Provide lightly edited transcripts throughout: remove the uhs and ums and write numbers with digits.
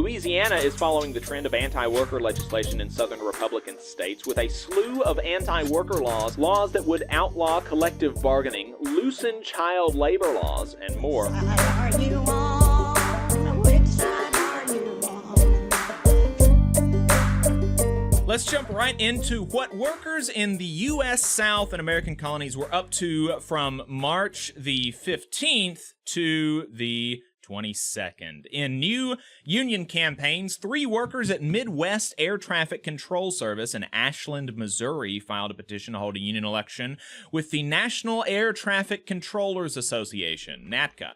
Louisiana is following the trend of anti-worker legislation in southern Republican states with a slew of anti-worker laws that would outlaw collective bargaining, loosen child labor laws, and more. Let's jump right into what workers in the U.S. South and American colonies were up to from March the 15th to the 22nd. In new union campaigns, 3 workers at Midwest Air Traffic Control Service in Ashland, Missouri, filed a petition to hold a union election with the National Air Traffic Controllers Association, NATCA.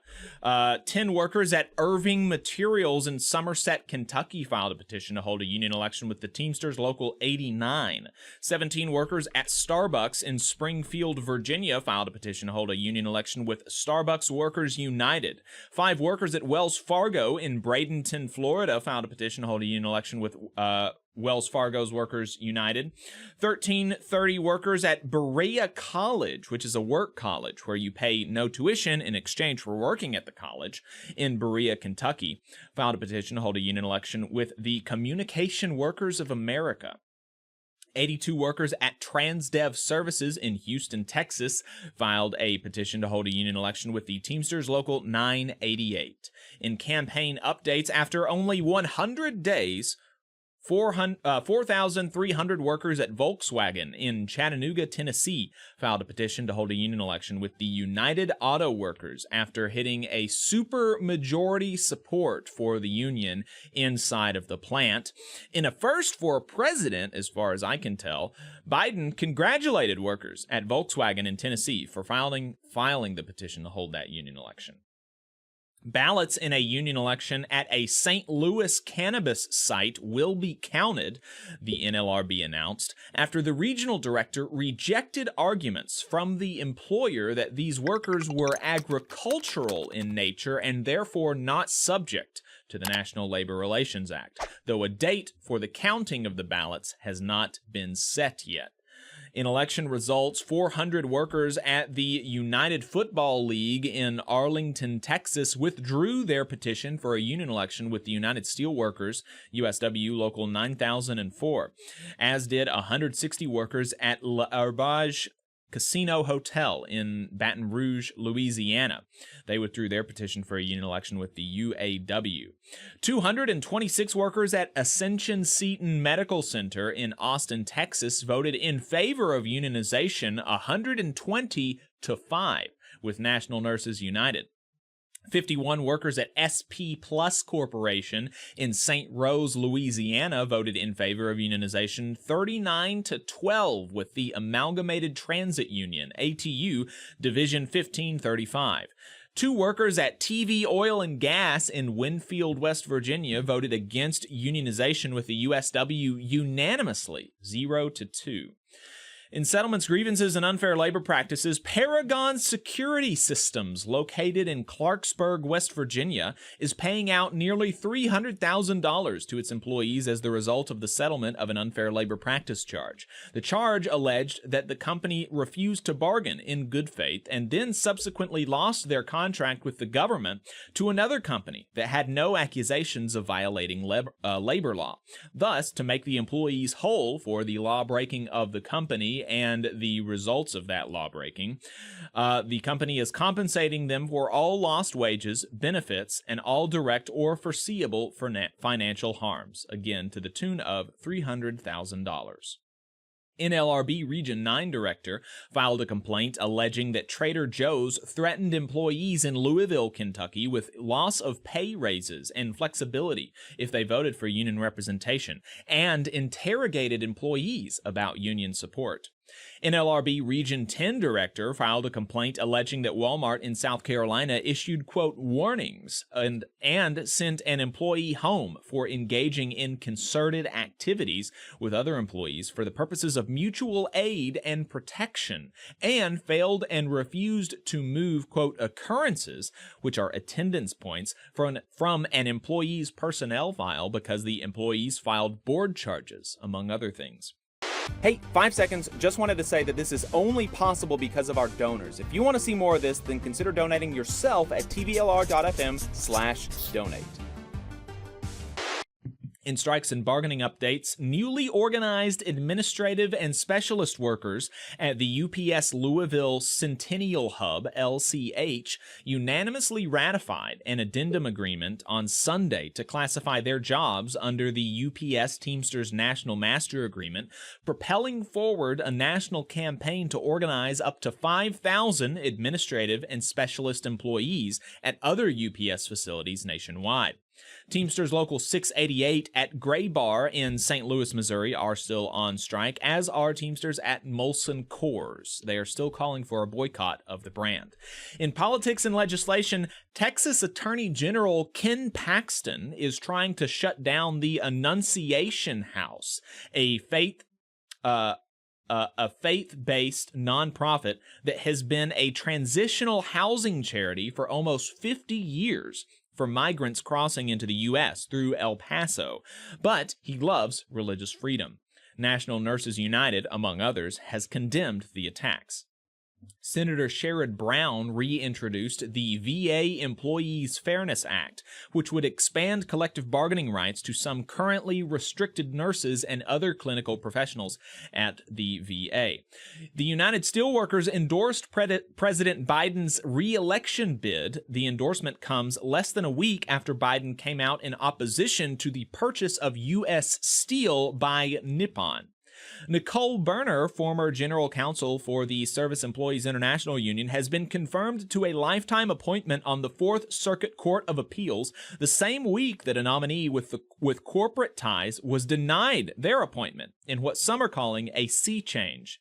10 workers at Irving Materials in Somerset, Kentucky, filed a petition to hold a union election with the Teamsters Local 89. 17 workers at Starbucks in Springfield, Virginia, filed a petition to hold a union election with Starbucks Workers United. 5 workers at Wells Fargo in Bradenton, Florida, filed a petition to hold a union election with Wells Fargo's Workers United. 1330 workers at Berea College, which is a work college where you pay no tuition in exchange for working at the college, in Berea, Kentucky, filed a petition to hold a union election with the Communication Workers of America. 82 workers at Transdev Services in Houston, Texas, filed a petition to hold a union election with the Teamsters Local 988. In campaign updates, after only 100 days, 4,300 workers at Volkswagen in Chattanooga, Tennessee, filed a petition to hold a union election with the United Auto Workers after hitting a supermajority support for the union inside of the plant. In a first for a president, as far as I can tell, Biden congratulated workers at Volkswagen in Tennessee for filing the petition to hold that union election. Ballots in a union election at a St. Louis cannabis site will be counted, the NLRB announced, after the regional director rejected arguments from the employer that these workers were agricultural in nature and therefore not subject to the National Labor Relations Act, though a date for the counting of the ballots has not been set yet. In election results, 400 workers at the United Football League in Arlington, Texas, withdrew their petition for a union election with the United Steelworkers, USW Local 9004, as did 160 workers at L'Herbage Casino Hotel in Baton Rouge, Louisiana. They withdrew their petition for a union election with the UAW. 226 workers at Ascension Seton Medical Center in Austin, Texas, voted in favor of unionization 120 to 5 with National Nurses United. 51 workers at SP Plus Corporation in St. Rose, Louisiana, voted in favor of unionization 39 to 12 with the Amalgamated Transit Union, ATU, Division 1535. 2 workers at TV Oil and Gas in Winfield, West Virginia, voted against unionization with the USW unanimously, 0 to 2. In settlements, grievances, and unfair labor practices, Paragon Security Systems, located in Clarksburg, West Virginia, is paying out nearly $300,000 to its employees as the result of the settlement of an unfair labor practice charge. The charge alleged that the company refused to bargain in good faith and then subsequently lost their contract with the government to another company that had no accusations of violating labor law. Thus, to make the employees whole for the law-breaking of the company and the results of that lawbreaking, the company is compensating them for all lost wages, benefits, and all direct or foreseeable financial harms, again to the tune of $300,000. NLRB Region 9 Director filed a complaint alleging that Trader Joe's threatened employees in Louisville, Kentucky with loss of pay raises and flexibility if they voted for union representation, and interrogated employees about union support. NLRB Region 10 Director filed a complaint alleging that Walmart in South Carolina issued, quote, warnings and sent an employee home for engaging in concerted activities with other employees for the purposes of mutual aid and protection, and failed and refused to move, quote, occurrences, which are attendance points, from an employee's personnel file because the employees filed board charges, among other things. Hey, 5 seconds, just wanted to say that this is only possible because of our donors. If you want to see more of this, then consider donating yourself at tvlr.fm/donate. In strikes and bargaining updates, newly organized administrative and specialist workers at the UPS Louisville Centennial Hub, LCH, unanimously ratified an addendum agreement on Sunday to classify their jobs under the UPS Teamsters National Master Agreement, propelling forward a national campaign to organize up to 5,000 administrative and specialist employees at other UPS facilities nationwide. Teamsters Local 688 at Gray Bar in St. Louis, Missouri are still on strike, as are Teamsters at Molson Coors. They are still calling for a boycott of the brand. In politics and legislation, Texas Attorney General Ken Paxton is trying to shut down the Annunciation House, a faith-based nonprofit that has been a transitional housing charity for almost 50 years for migrants crossing into the U.S. through El Paso. But he loves religious freedom. National Nurses United, among others, has condemned the attacks. Senator Sherrod Brown reintroduced the VA Employees Fairness Act, which would expand collective bargaining rights to some currently restricted nurses and other clinical professionals at the VA. The United Steelworkers endorsed President Biden's re-election bid. The endorsement comes less than a week after Biden came out in opposition to the purchase of U.S. steel by Nippon. Nicole Berner, former general counsel for the Service Employees International Union, has been confirmed to a lifetime appointment on the Fourth Circuit Court of Appeals the same week that a nominee with corporate ties was denied their appointment in what some are calling a sea change.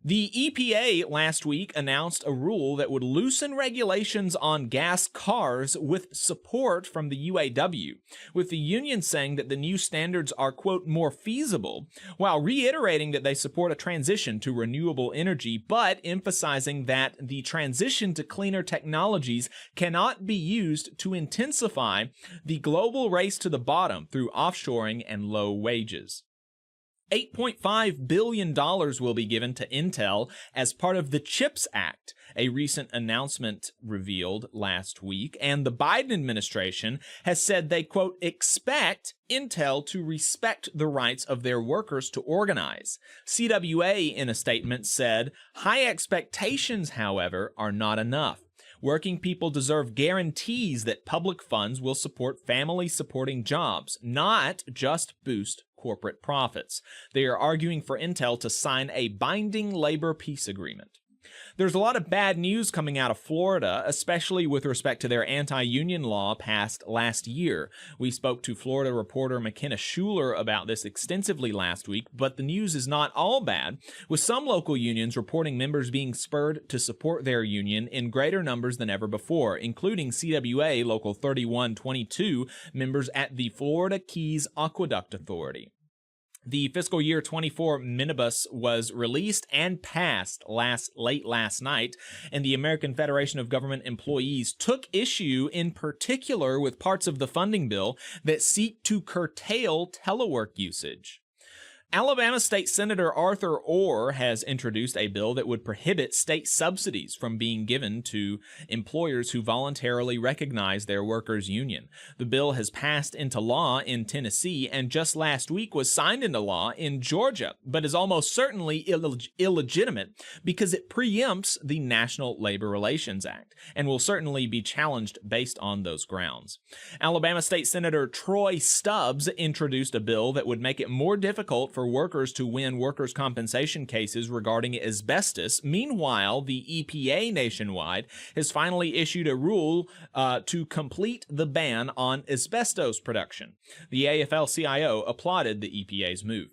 The EPA last week announced a rule that would loosen regulations on gas cars with support from the UAW, with the union saying that the new standards are, quote, more feasible, while reiterating that they support a transition to renewable energy, but emphasizing that the transition to cleaner technologies cannot be used to intensify the global race to the bottom through offshoring and low wages. $8.5 billion will be given to Intel as part of the CHIPS Act, a recent announcement revealed last week, and the Biden administration has said they, quote, expect Intel to respect the rights of their workers to organize. CWA, in a statement, said, high expectations, however, are not enough. Working people deserve guarantees that public funds will support family-supporting jobs, not just boost corporate profits. They are arguing for Intel to sign a binding labor peace agreement. There's a lot of bad news coming out of Florida, especially with respect to their anti-union law passed last year. We spoke to Florida reporter McKenna Schuler about this extensively last week, but the news is not all bad, with some local unions reporting members being spurred to support their union in greater numbers than ever before, including CWA Local 3122 members at the Florida Keys Aqueduct Authority. The fiscal year 24 minibus was released and passed late last night, and the American Federation of Government Employees took issue in particular with parts of the funding bill that seek to curtail telework usage. Alabama State Senator Arthur Orr has introduced a bill that would prohibit state subsidies from being given to employers who voluntarily recognize their workers' union. The bill has passed into law in Tennessee and just last week was signed into law in Georgia, but is almost certainly illegitimate because it preempts the National Labor Relations Act and will certainly be challenged based on those grounds. Alabama State Senator Troy Stubbs introduced a bill that would make it more difficult for workers to win workers' compensation cases regarding asbestos. Meanwhile, the EPA nationwide has finally issued a rule to complete the ban on asbestos production. The AFL-CIO applauded the EPA's move.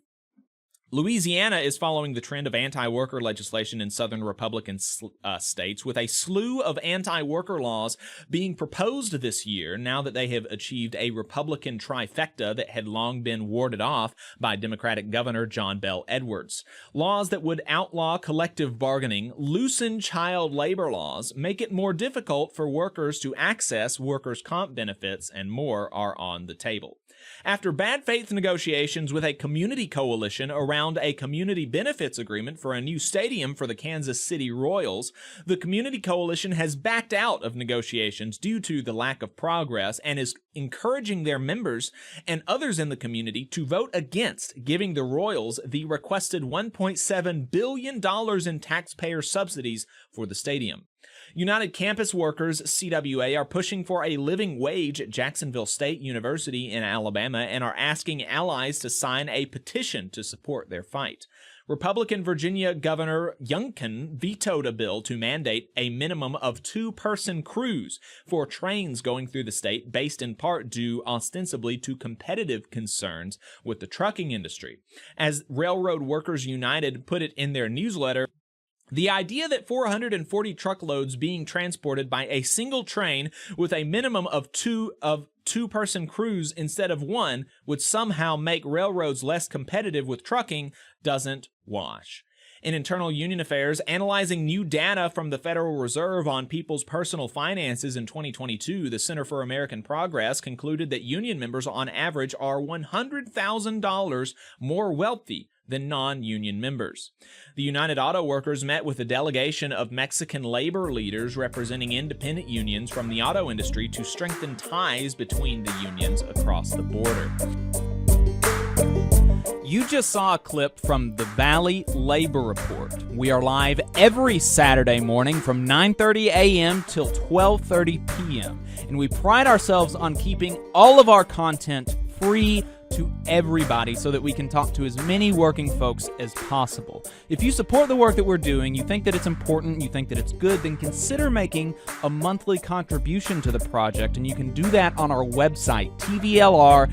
Louisiana is following the trend of anti-worker legislation in southern Republican states, with a slew of anti-worker laws being proposed this year now that they have achieved a Republican trifecta that had long been warded off by Democratic Governor John Bel Edwards. Laws that would outlaw collective bargaining, loosen child labor laws, make it more difficult for workers to access workers' comp benefits, and more are on the table. After bad faith negotiations with a community coalition around a community benefits agreement for a new stadium for the Kansas City Royals, the community coalition has backed out of negotiations due to the lack of progress and is encouraging their members and others in the community to vote against giving the Royals the requested $1.7 billion in taxpayer subsidies for the stadium. United Campus Workers, CWA, are pushing for a living wage at Jacksonville State University in Alabama and are asking allies to sign a petition to support their fight. Republican Virginia Governor Youngkin vetoed a bill to mandate a minimum of 2-person crews for trains going through the state, based in part due ostensibly to competitive concerns with the trucking industry. As Railroad Workers United put it in their newsletter, the idea that 440 truckloads being transported by a single train with a minimum of two-person crews instead of one would somehow make railroads less competitive with trucking doesn't wash. In Internal Union Affairs, analyzing new data from the Federal Reserve on people's personal finances in 2022, the Center for American Progress concluded that union members on average are $100,000 more wealthy than non-union members. The United Auto Workers met with a delegation of Mexican labor leaders representing independent unions from the auto industry to strengthen ties between the unions across the border. You just saw a clip from the Valley Labor Report. We are live every Saturday morning from 9:30 a.m. till 12:30 p.m. And we pride ourselves on keeping all of our content free to everybody so that we can talk to as many working folks as possible. If you support the work that we're doing, you think that it's important, you think that it's good, then consider making a monthly contribution to the project, and you can do that on our website, tvlr.fm.